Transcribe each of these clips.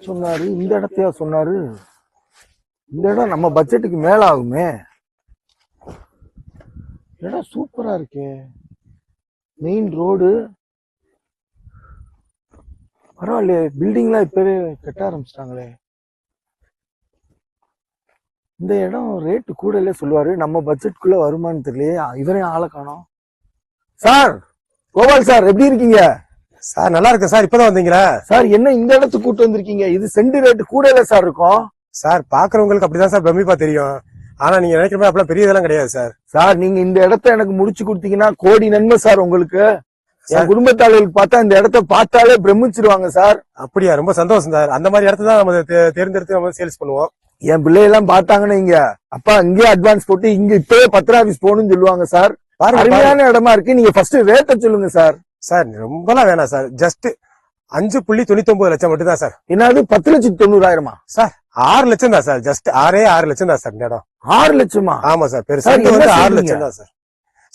சொன்னாரு இந்த இடத்தையா சொன்னாரு. இந்த இடம் நம்ம பட்ஜெட்டுக்கு மேல ஆகுமே. இடம் சூப்பரா இருக்கே. மெயின் ரோடு பரவாயில்லையே. பில்டிங்லாம் இப்பவே கட்ட ஆரம்பிச்சிட்டாங்களே. இந்த இடம் ரேட்டு கூடலே சொல்லுவாரு. நம்ம பட்ஜெட்குள்ள வருமானு தெரியலையே. இவரையும் ஆளை காணோம். சார், கோபால் சார், எப்படி இருக்கீங்க சார்? நல்லா இருக்கு சார். இப்பதான் வந்தீங்களா சார்? என்ன இந்த இடத்துக்கு கூட்டு வந்திருக்கீங்க? இது சென்ட் ரேட்டு கூடல சார் இருக்கும். சார், பாக்குறவங்களுக்கு அப்படிதான் சார் பிரமிப்பா தெரியும். ஆனா நீங்க நினைக்கிற மாதிரி அப்படிலாம் பெரிய இதெல்லாம் கிடையாது சார். சார், நீங்க இந்த இடத்த எனக்கு முடிச்சு கொடுத்தீங்கன்னா கோடி நன்மை சார் உங்களுக்கு. என் குடும்பத்தாளர்களுக்கு பார்த்தா இந்த இடத்த பார்த்தாலே பிரமிச்சிருவாங்க சார். அப்படியா? ரொம்ப சந்தோஷம் சார். அந்த மாதிரி இடத்த தான் நம்ம தேர்ந்தெடுத்து நம்ம சேல்ஸ் பண்ணுவோம். என் பிள்ளையெல்லாம் பார்த்தாங்கன்னா இங்க அப்பா இங்கே அட்வான்ஸ் போட்டு இங்க இப்பவே பத்திர ஆபீஸ் போகணும்னு சொல்லுவாங்க சார். அருமையான இடமா இருக்கு. நீங்க ஃபர்ஸ்ட் ரேட்டை சொல்லுங்க சார். சார், ரொம்பலாம் வேணாம் சார். ஜஸ்ட் 5.99 லட்சம் மட்டும் தான் சார். என்னது 10,90,000 சார்? 6 லட்சம் தான் சார். ஜஸ்ட் 6 லட்சம் தான் சார் இந்த இடம். 6 லட்சமா? ஆமா சார். பெருசா 6 லட்சம் தான் சார்.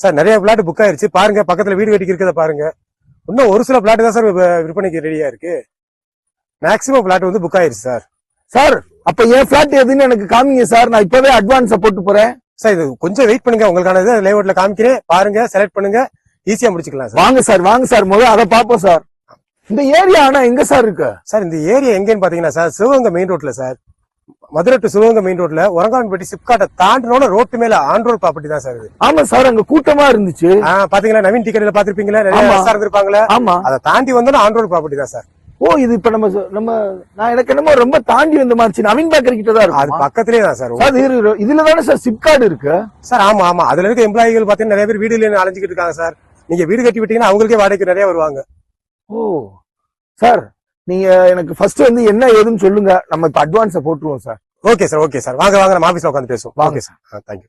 சார், நிறைய பிளாட் புக் ஆயிருச்சு. பாருங்க, பக்கத்துல வீடு கட்டி இருக்கிறத பாருங்க. இன்னும் ஒரு சில பிளாட் தான் சார் விற்பனைக்கு ரெடியா இருக்கு. மேக்சிமம் பிளாட் வந்து புக் ஆயிருச்சு சார். சார், அப்ப என் பிளாட் எதுன்னு எனக்கு காமிங்க சார். நான் இப்பவே அட்வான்ஸ் போட்டு போறேன் சார். இது கொஞ்சம் வெயிட் பண்ணுங்க. உங்களுக்கான லேஅவுட்ல காமிக்கிறேன். பாருங்க, செலக்ட் பண்ணுங்க. ஈஸியா முடிச்சுக்கலாம் சார். வாங்க சார், வாங்க சார். முதல்ல அதை பாப்போம் சார். இந்த ஏரியா ஆனா எங்க சார் இருக்கு சார்? இந்த ஏரியா எங்கன்னு பாத்தீங்கன்னா சார், சிவகங்கை மெயின் ரோட்ல sir. Madurai to Sivaganga main ரோட்ல உரங்கான்பட்டி சிப்காட்டை தாண்டினோட ரோட்டு மேல ஆன் ரோட் ப்ராப்பர்ட்டி தான் சார் இது. ஆமா சார், அங்க கூட்டமா இருந்துச்சு. பாத்தீங்களா? நவீன் டிக்கெட்ல பாத்திருப்பீங்களா? இருந்திருப்பாங்களா? ஆமா, அதை தாண்டி வந்தோட ஆன் ரோட் ப்ராப்பர்ட்டி தான் சார். ஓ, இது இப்ப நான் எனக்கு என்னமோ ரொம்ப தாண்டி வந்த மாதிரி. நவீன் பேக்கரி கிட்ட தான் இருக்கு. அது பக்கத்துலயே தான் சார். இதுல தானே சார் சிப்கார்டு இருக்கு சார்? ஆமா ஆமா. அதுல இருக்க எம்ப்ளாயிகள் பாத்தீங்கன்னா நிறைய பேர் வீடு அலைஞ்சிட்டு இருக்காங்க சார். நீங்க வீடு கட்டி விட்டீங்கன்னா அவங்களுக்கே வாடகைக்கு நிறைய வருவாங்க. ஓ சார், நீங்க எனக்கு ஃபர்ஸ்ட் வந்து என்ன ஏதுன்னு சொல்லுங்க. நம்ம இப்ப அட்வான்ஸ போட்டுருவோம் sir. Okay sir, okay sir. வாங்க வாங்க, நம்ம ஆபீஸ்ல உட்காந்து பேசுவோம். Okay sir, thank you.